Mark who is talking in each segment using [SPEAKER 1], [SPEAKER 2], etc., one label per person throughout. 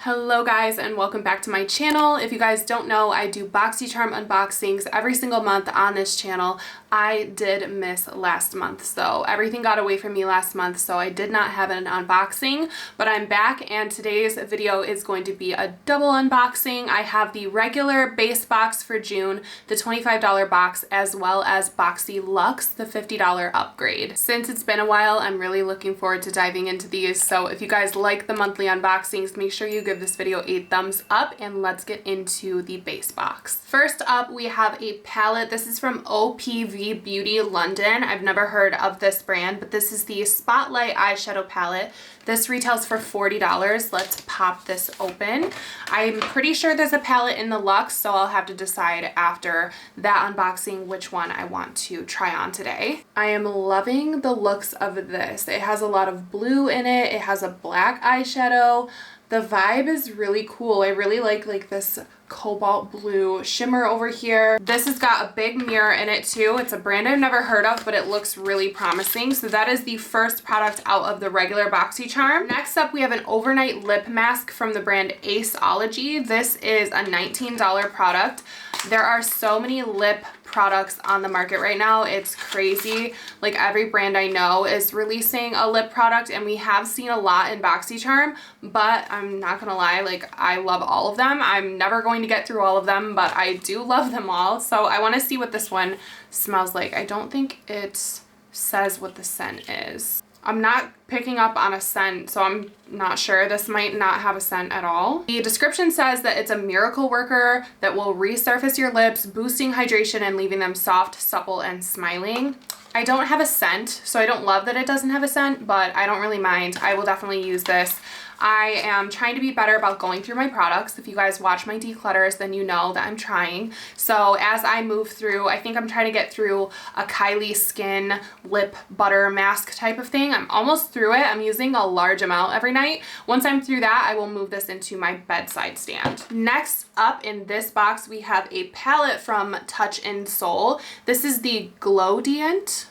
[SPEAKER 1] Hello guys and welcome back to my channel. If you guys don't know, I do BOXYCHARM unboxings every single month on this channel. I did miss last month, so everything got away from me last month, so I did not have an unboxing, but I'm back and today's video is going to be a double unboxing. I have the regular base box for June, the $25 box, as well as Boxyluxe, the $50 upgrade. Since it's been a while, I'm really looking forward to diving into these, so if you guys like the monthly unboxings, make sure you give this video a thumbs up and let's get into the base box. First up, we have a palette. This is from OPV Beauty London. I've never heard of this brand, but this is the Spotlight eyeshadow palette. This retails for $40. Let's pop this open. I'm pretty sure there's a palette in the Luxe, so I'll have to decide after that unboxing which one I want to try on today. I am loving the looks of this. It has a lot of blue in it. It has a black eyeshadow. The vibe is really cool. I really like this cobalt blue shimmer over here. This has got a big mirror in it too. It's a brand I've never heard of, but it looks really promising. So that is the first product out of the regular BOXYCHARM. Next up, we have an overnight lip mask from the brand Aceology. This is a $19 product. There are so many lip products on the market right now. It's crazy. Like every brand I know is releasing a lip product, and we have seen a lot in BOXYCHARM, but I'm not gonna lie, like I love all of them. I'm never going to get through all of them, but I do love them all. So I want to see what this one smells like. I don't think it says what the scent is. I'm not picking up on a scent, so I'm not sure. This might not have a scent at all. The description says that it's a miracle worker that will resurface your lips, boosting hydration and leaving them soft, supple, and smiling. I don't have a scent, so I don't love that it doesn't have a scent, but I don't really mind. I will definitely use this. I am trying to be better about going through my products. If you guys watch my declutters, then you know that I'm trying. So as I move through, I think I'm trying to get through a Kylie Skin lip butter mask type of thing. I'm almost through it. I'm using a large amount every night. Once I'm through that, I will move this into my bedside stand. Next up in this box, we have a palette from Touch in Soul. This is the Glowdient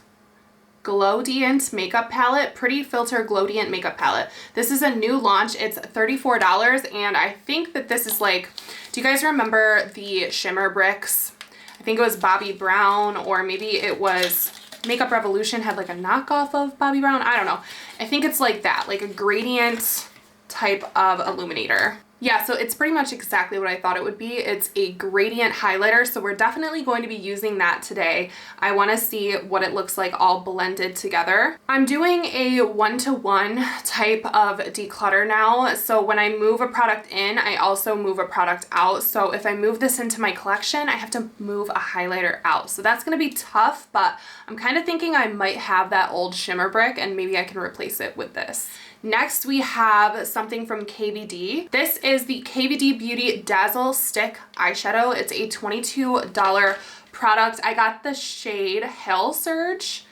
[SPEAKER 1] makeup palette, Pretty Filter Glowdient makeup palette. This is a new launch. It's $34, and I think that this is like, do you guys remember the shimmer bricks? I think it was Bobbi Brown, or maybe it was Makeup Revolution had like a knockoff of Bobbi Brown. I don't know. I think it's like that, like a gradient type of illuminator. Yeah, so it's pretty much exactly what I thought it would be. It's a gradient highlighter, so we're definitely going to be using that today. I want to see what it looks like all blended together. I'm doing a one-to-one type of declutter now, so when I move a product in, I also move a product out. So if I move this into my collection, I have to move a highlighter out. So that's going to be tough, but I'm kind of thinking I might have that old shimmer brick, and maybe I can replace it with this. Next, we have something from KVD. This is the KVD Beauty Dazzle Stick Eyeshadow. It's a $22 product. I got the shade Hail Surge.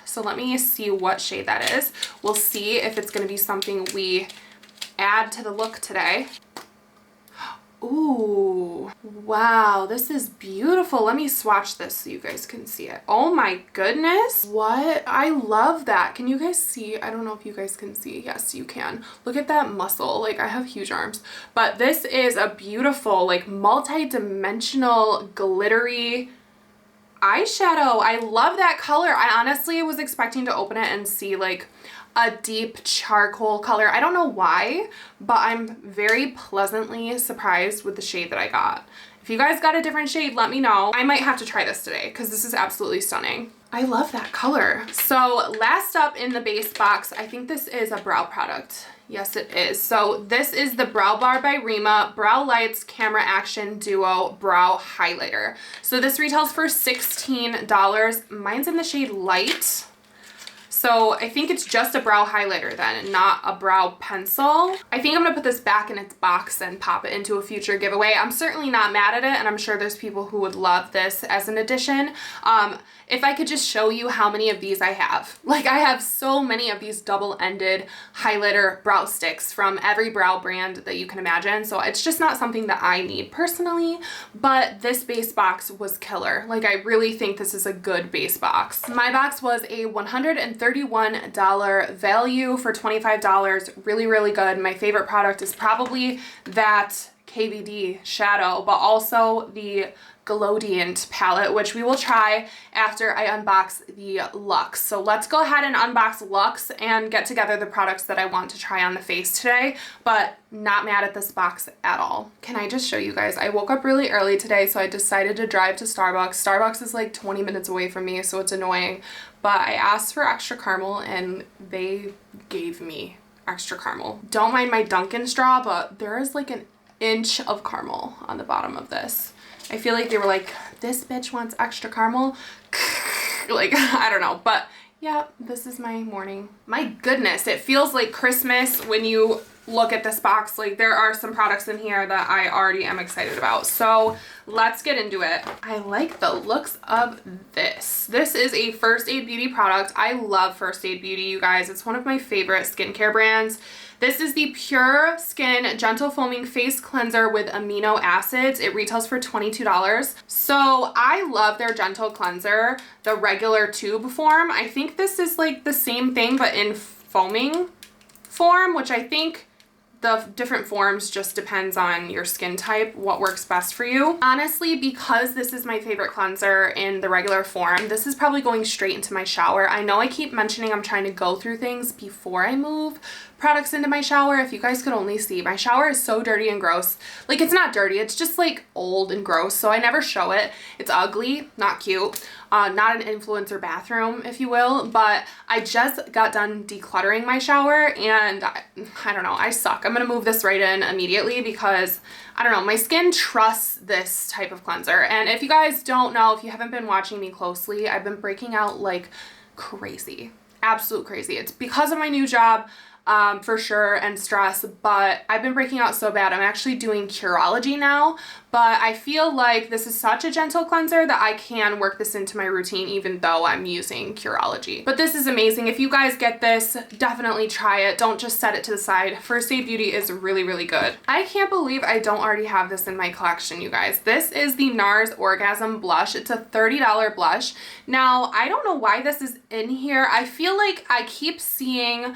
[SPEAKER 1] So let me see what shade that is. We'll see if it's gonna be something we add to the look today. Ooh, wow, this is beautiful. Let me swatch this so you guys can see it. Oh my goodness. What? I love that. Can you guys see? I don't know if you guys can see. Yes, you can. Look at that muscle. Like, I have huge arms. But this is a beautiful, like, multi-dimensional, glittery eyeshadow. I love that color. I honestly was expecting to open it and see, like, a deep charcoal color. I don't know why, but I'm very pleasantly surprised with the shade that I got. If you guys got a different shade, let me know. I might have to try this today because this is absolutely stunning. I love that color. So last up in the base box, I think this is a brow product. Yes, it is. So this is the Brow Bar by Rima Brow Lights Camera Action Duo Brow Highlighter. So this retails for $16. Mine's in the shade Light. So I think it's just a brow highlighter then, and not a brow pencil. I think I'm gonna put this back in its box and pop it into a future giveaway. I'm certainly not mad at it, and I'm sure there's people who would love this as an addition. If I could just show you how many of these I have. Like, I have so many of these double-ended highlighter brow sticks from every brow brand that you can imagine. So it's just not something that I need personally, but this base box was killer. Like, I really think this is a good base box. My box was a $130 $31 value for $25. Really, really good. My favorite product is probably that KVD shadow, but also the Glowdient palette, which we will try after I unbox the Luxe. So let's go ahead and unbox Luxe and get together the products that I want to try on the face today, but not mad at this box at all. Can I just show you guys? I woke up really early today, so I decided to drive to Starbucks. Starbucks is like 20 minutes away from me, so it's annoying, but I asked for extra caramel and they gave me extra caramel. Don't mind my Dunkin' straw, but there is like an inch of caramel on the bottom of this. I feel like they were like, this bitch wants extra caramel. Like, I don't know, but yeah, this is my morning. My goodness, it feels like Christmas when you look at this box. Like, there are some products in here that I already am excited about. So let's get into it. I like the looks of this. This is a First Aid Beauty product. I love First Aid Beauty, you guys. It's one of my favorite skincare brands. This is the Pure Skin Gentle Foaming Face Cleanser with amino acids. It retails for $22. So I love their Gentle Cleanser, the regular tube form. I think this is like the same thing, but in foaming form, which I think the different forms just depends on your skin type, what works best for you. Honestly, because this is my favorite cleanser in the regular form, this is probably going straight into my shower. I know I keep mentioning I'm trying to go through things before I move products into my shower. If you guys could only see, my shower is so dirty and gross. Like, it's not dirty, it's just like old and gross, so I never show it. It's ugly, not cute. Not an influencer bathroom, if you will, but I just got done decluttering my shower and I don't know, I suck. I'm gonna move this right in immediately because I don't know, my skin trusts this type of cleanser. And if you guys don't know, if you haven't been watching me closely, I've been breaking out like crazy, absolute crazy. It's because of my new job. For sure, and stress, but I've been breaking out so bad. I'm actually doing Curology now, but I feel like this is such a gentle cleanser that I can work this into my routine even though I'm using Curology. But this is amazing. If you guys get this, definitely try it. Don't just set it to the side. First Aid Beauty is really, really good. I can't believe I don't already have this in my collection, you guys. This is the NARS Orgasm Blush. It's a $30 blush. Now, I don't know why this is in here. I feel like I keep seeing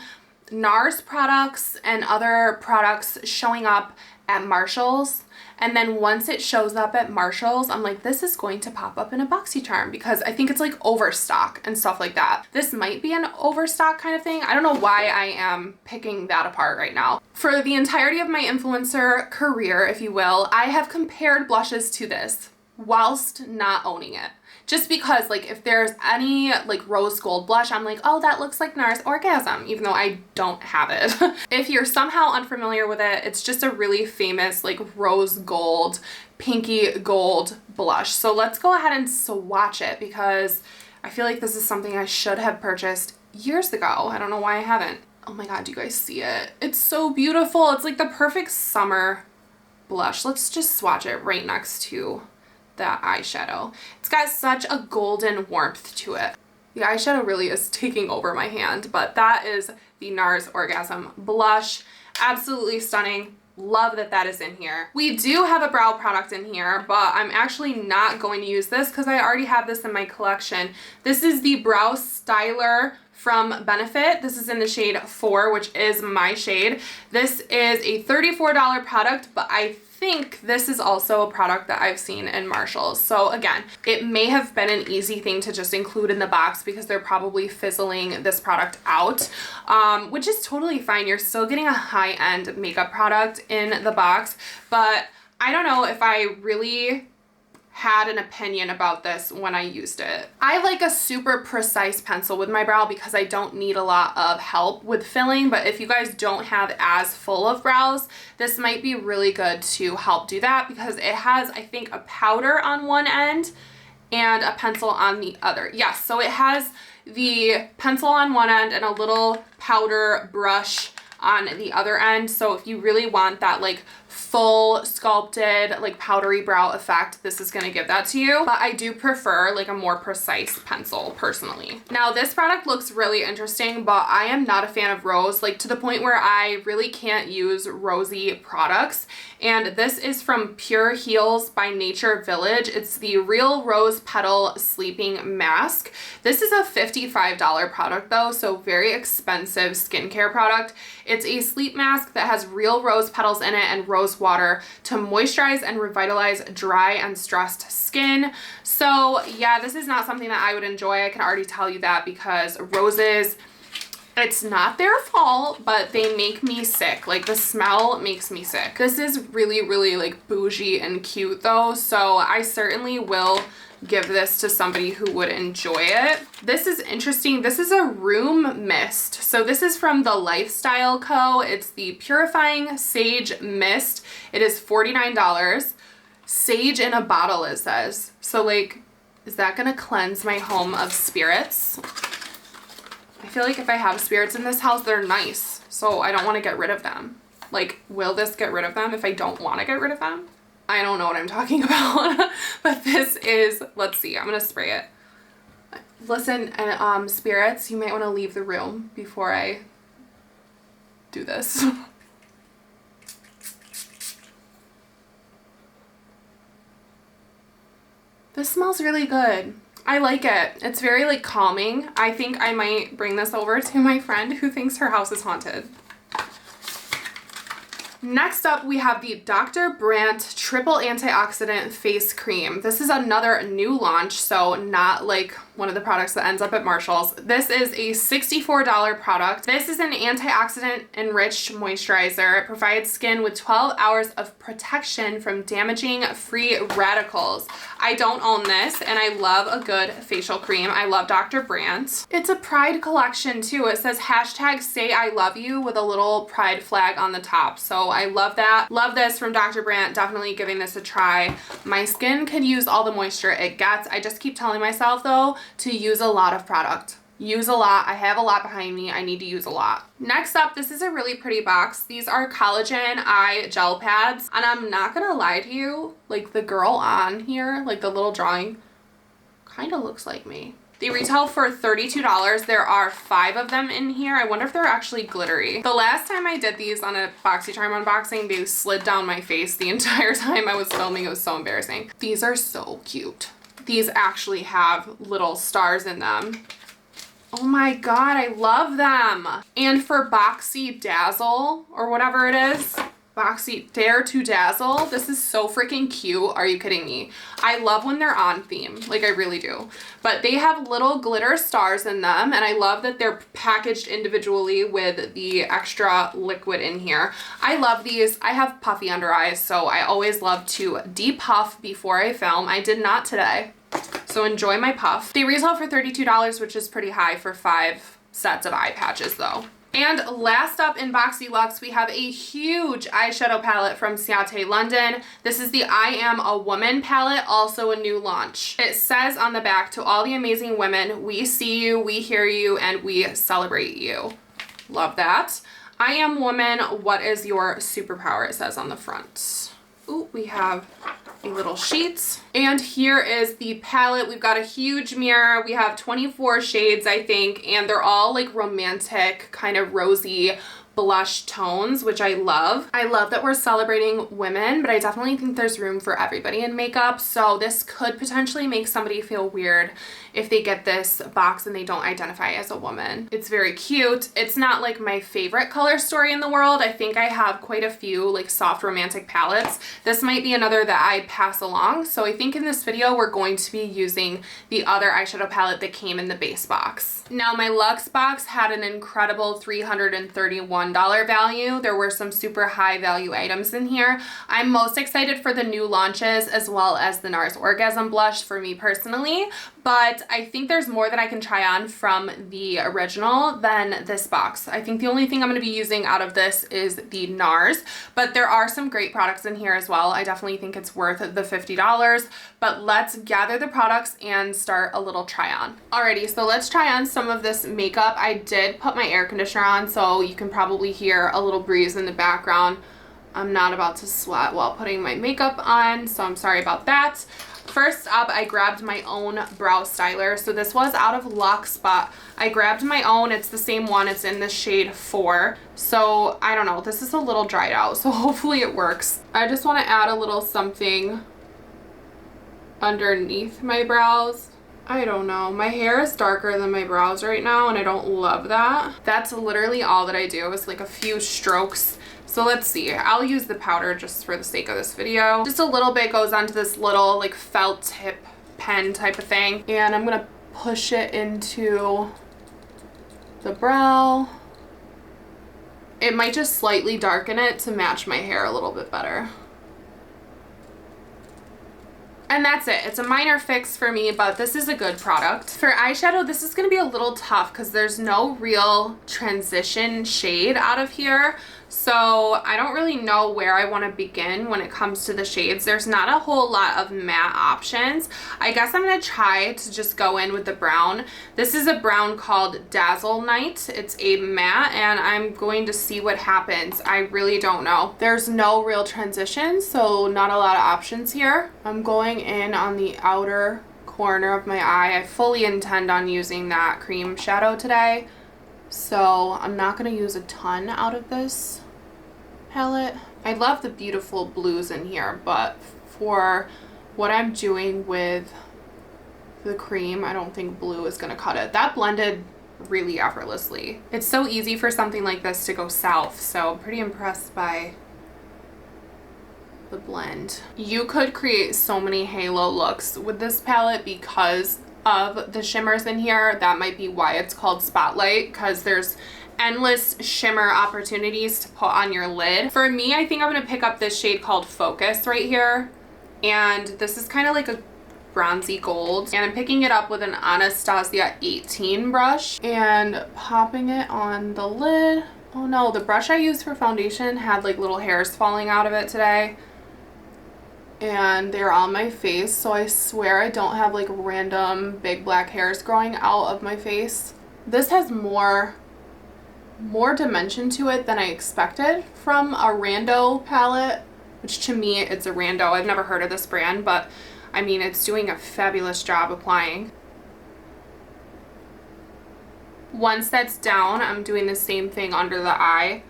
[SPEAKER 1] NARS products and other products showing up at Marshall's, and then once it shows up at Marshall's, I'm like, this is going to pop up in a BOXYCHARM because I think it's like overstock and stuff like that. This might be an overstock kind of thing. I don't know why I am picking that apart right now. For the entirety of my influencer career, if you will, I have compared blushes to this whilst not owning it. Just because, like, if there's any, like, rose gold blush, I'm like, oh, that looks like NARS Orgasm, even though I don't have it. If you're somehow unfamiliar with it, it's just a really famous, like, rose gold, pinky gold blush. So let's go ahead and swatch it because I feel like this is something I should have purchased years ago. I don't know why I haven't. Oh my god, do you guys see it? It's so beautiful. It's like the perfect summer blush. Let's just swatch it right next to that eyeshadow. It's got such a golden warmth to it. The eyeshadow really is taking over my hand, but that is the NARS Orgasm blush. Absolutely stunning. Love that that is in here. We do have a brow product in here, but I'm actually not going to use this because I already have this in my collection. This is the Brow Styler from Benefit. This is in the shade 4, which is my shade. This is a $34 product, but I think this is also a product that I've seen in Marshall's. So again, it may have been an easy thing to just include in the box because they're probably fizzling this product out, which is totally fine. You're still getting a high-end makeup product in the box, but I don't know if I really had an opinion about this when I used it. I like a super precise pencil with my brow because I don't need a lot of help with filling, but if you guys don't have as full of brows, this might be really good to help do that because it has, I think, a powder on one end and a pencil on the other. Yes, so it has the pencil on one end and a little powder brush on the other end. So if you really want that like full sculpted like powdery brow effect, this is going to give that to you. But I do prefer like a more precise pencil personally. Now this product looks really interesting, but I am not a fan of rose, like to the point where I really can't use rosy products. And this is from Pure Heals by Nature Village. It's the Real Rose Petal Sleeping Mask. This is a $55 product though, so very expensive skincare product. It's a sleep mask that has real rose petals in it and rose water to moisturize and revitalize dry and stressed skin. So yeah, this is not something that I would enjoy. I can already tell you that, because roses, it's not their fault, but they make me sick. Like the smell makes me sick. This is really, really like bougie and cute though. So I certainly will give this to somebody who would enjoy it. This is interesting. This is a room mist. So this is from the Lifestyle Co. It's the Purifying Sage Mist. It is $49. Sage in a bottle, it says. So like, is that gonna cleanse my home of spirits? I feel like if I have spirits in this house, they're nice. So I don't want to get rid of them. Like, will this get rid of them if I don't want to get rid of them? I don't know what I'm talking about. But this is, let's see, I'm going to spray it. Listen, and spirits, you might want to leave the room before I do this. This smells really good. I like it. It's very like calming. I think I might bring this over to my friend who thinks her house is haunted. Next up, we have the Dr. Brandt Triple Antioxidant Face Cream. This is another new launch, so not like one of the products that ends up at Marshall's. This is a $64 product. This is an antioxidant enriched moisturizer. It provides skin with 12 hours of protection from damaging free radicals. I don't own this, and I love a good facial cream. I love Dr. Brandt. It's a Pride collection too. It says hashtag say I love you with a little Pride flag on the top. So I love that. Love this from Dr. Brandt. Definitely giving this a try. My skin could use all the moisture it gets. I just keep telling myself though to use a lot of product. Use a lot. I have a lot behind me. I need to use a lot. Next up, this is a really pretty box. These are collagen eye gel pads. And I'm not gonna lie to you, like the girl on here, like the little drawing, kind of looks like me. They retail for $32. There are 5 of them in here. I wonder if they're actually glittery. The last time I did these on a BOXYCHARM unboxing, they slid down my face the entire time I was filming. It was so embarrassing. These are so cute. These actually have little stars in them. Oh my god, I love them. And for Boxy Dazzle, or whatever it is, Boxy Dare to Dazzle, this is so freaking cute. Are you kidding me? I love when they're on theme, like I really do. But they have little glitter stars in them, and I love that they're packaged individually with the extra liquid in here. I love these. I have puffy under eyes, so I always love to depuff before I film. I did not today. So enjoy my puff. They retail for $32, which is pretty high for 5 sets of eye patches though. And last up in Boxyluxe, we have a huge eyeshadow palette from Ciate London. This is the I Am a Woman palette, also a new launch. It says on the back, to all the amazing women, we see you, we hear you, and we celebrate you. Love that. I am woman, what is your superpower? It says on the front. Ooh, we have a little sheet. And here is the palette. We've got a huge mirror. We have 24 shades, I think, and they're all like romantic, kind of rosy blush tones, which I love. I love that we're celebrating women, but I definitely think there's room for everybody in makeup. So this could potentially make somebody feel weird if they get this box and they don't identify as a woman. It's very cute. It's not like my favorite color story in the world. I think I have quite a few like soft romantic palettes. This might be another that I pass along. So I think in this video, we're going to be using the other eyeshadow palette that came in the base box. Now my Luxe box had an incredible $331 value. There were some super high value items in here. I'm most excited for the new launches as well as the NARS Orgasm Blush for me personally, but I think there's more that I can try on from the original than this box. I think the only thing I'm going to be using out of this is the NARS, but there are some great products in here as well. I definitely think it's worth the $50, but let's gather the products and start a little try on. Alrighty, so let's try on some of this makeup. I did put my air conditioner on, so you can probably probably hear a little breeze in the background. I'm not about to sweat while putting my makeup on, so I'm sorry about that. First up, I grabbed my own brow styler. So this was out of Lock Spot. I grabbed my own. It's the same one. It's in the shade 4. So I don't know. This is a little dried out, so hopefully it works. I just want to add a little something underneath my brows. I don't know. My hair is darker than my brows right now, and I don't love that. That's literally all that I do is like a few strokes. So let's see. I'll use the powder just for the sake of this video. Just a little bit goes onto this little like felt tip pen type of thing. And I'm going to push it into the brow. It might just slightly darken it to match my hair a little bit better. And that's it. It's a minor fix for me, but this is a good product. For eyeshadow, this is going to be a little tough because there's no real transition shade out of here. So I don't really know where I want to begin when it comes to the shades. There's not a whole lot of matte options. I guess I'm going to try to just go in with the brown. This is a brown called Dazzle Night. It's a matte, and I'm going to see what happens. I really don't know. There's no real transition, so not a lot of options here. I'm going in on the outer corner of my eye. I fully intend on using that cream shadow today, so I'm not going to use a ton out of this palette. I love the beautiful blues in here, but for what I'm doing with the cream, I don't think blue is going to cut it. That blended really effortlessly. It's so easy for something like this to go south, so I'm pretty impressed by the blend. You could create so many halo looks with this palette because of the shimmers in here. That might be why it's called Spotlight, because there's endless shimmer opportunities to put on your lid. For me, I think I'm going to pick up this shade called Focus right here, and this is kind of like a bronzy gold, and I'm picking it up with an Anastasia 18 brush and popping it on the lid. Oh no, the brush I used for foundation had like little hairs falling out of it today, and they're on my face, so I swear I don't have like random big black hairs growing out of my face. This has more dimension to it than I expected from a Rando palette, which to me it's a Rando. I've never heard of this brand, but I mean it's doing a fabulous job applying. Once that's down, I'm doing the same thing under the eye,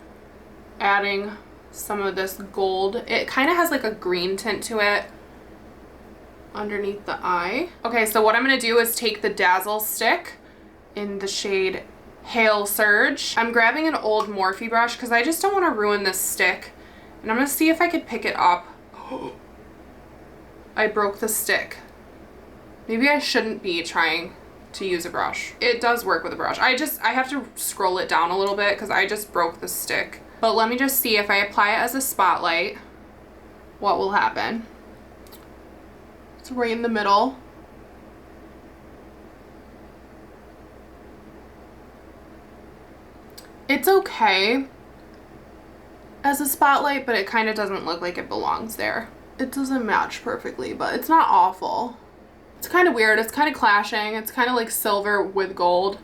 [SPEAKER 1] adding some of this gold. It kind of has like a green tint to it underneath the eye. Okay, so what I'm going to do is take the Dazzle stick in the shade Hail Surge. I'm grabbing an old Morphe brush because I just don't want to ruin this stick, and I'm going to see if I could pick it up. I broke the stick. Maybe I shouldn't be trying to use a brush. It does work with a brush. I have to scroll it down a little bit because I just broke the stick. But let me just see if I apply it as a spotlight, what will happen. It's right in the middle. It's okay as a spotlight, but it kind of doesn't look like it belongs there. It doesn't match perfectly, but it's not awful. It's kind of weird. It's kind of clashing. It's kind of like silver with gold.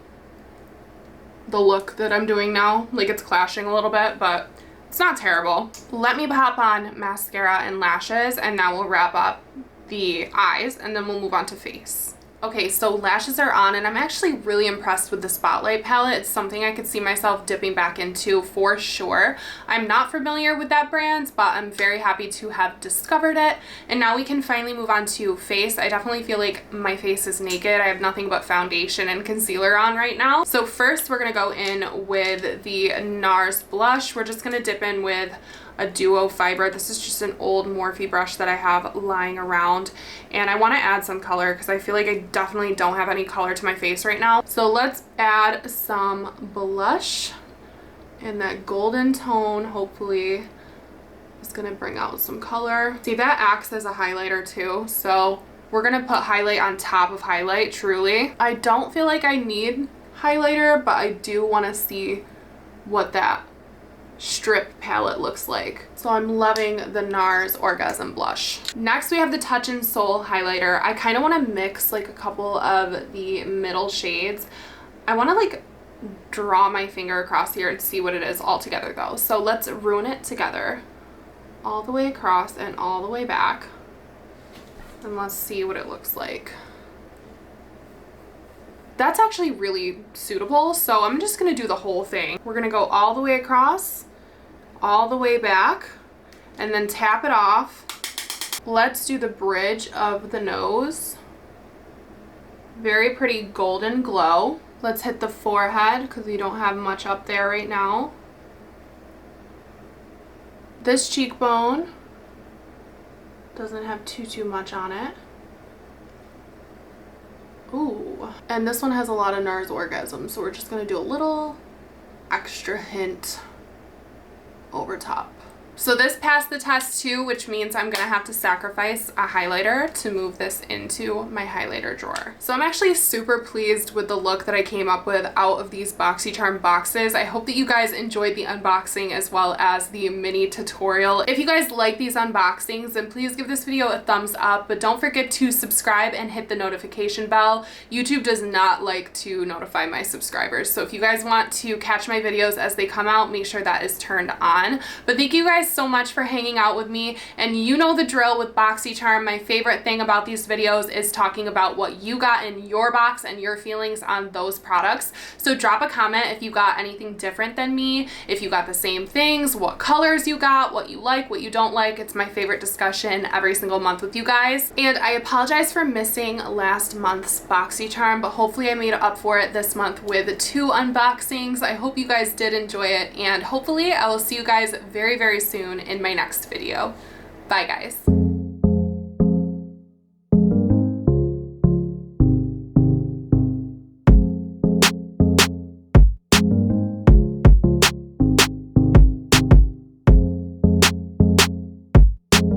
[SPEAKER 1] The look that I'm doing now, like it's clashing a little bit, but it's not terrible. Let me pop on mascara and lashes, and now we'll wrap up the eyes, and then we'll move on to face. Okay, so lashes are on, and I'm actually really impressed with the Spotlight palette. It's something I could see myself dipping back into for sure. I'm not familiar with that brand, but I'm very happy to have discovered it. And now we can finally move on to face. I definitely feel like my face is naked. I have nothing but foundation and concealer on right now. So first we're gonna go in with the NARS blush. We're just gonna dip in with a Duo Fiber. This is just an old Morphe brush that I have lying around, and I want to add some color because I feel like I definitely don't have any color to my face right now. So let's add some blush in that golden tone. Hopefully it's gonna bring out some color. See, that acts as a highlighter too, so we're gonna put highlight on top of highlight. Truly, I don't feel like I need highlighter, but I do want to see what that strip palette looks like. So I'm loving the NARS Orgasm blush. Next we have the Touch in Soul highlighter. I kind of want to mix like a couple of the middle shades. I want to like draw my finger across here and see what it is all together though. So let's ruin it together. All the way across and all the way back. And let's see what it looks like. That's actually really suitable, so I'm just gonna do the whole thing. We're gonna go all the way across, all the way back, and then tap it off. Let's do the bridge of the nose. Very pretty golden glow. Let's hit the forehead because we don't have much up there right now. This cheekbone doesn't have too much on it. Ooh, and this one has a lot of NARS orgasms, so we're just gonna do a little extra hint over top. So this passed the test too, which means I'm gonna have to sacrifice a highlighter to move this into my highlighter drawer. So I'm actually super pleased with the look that I came up with out of these BOXYCHARM boxes. I hope that you guys enjoyed the unboxing as well as the mini tutorial. If you guys like these unboxings, then please give this video a thumbs up, but don't forget to subscribe and hit the notification bell. YouTube does not like to notify my subscribers, so if you guys want to catch my videos as they come out, make sure that is turned on. But thank you guys so much for hanging out with me, and you know the drill with BOXYCHARM. My favorite thing about these videos is talking about what you got in your box and your feelings on those products. So drop a comment if you got anything different than me, if you got the same things, what colors you got, what you like, what you don't like. It's my favorite discussion every single month with you guys. And I apologize for missing last month's BOXYCHARM, but hopefully I made up for it this month with 2 unboxings. I hope you guys did enjoy it, and hopefully I will see you guys very soon in my next video. Bye guys.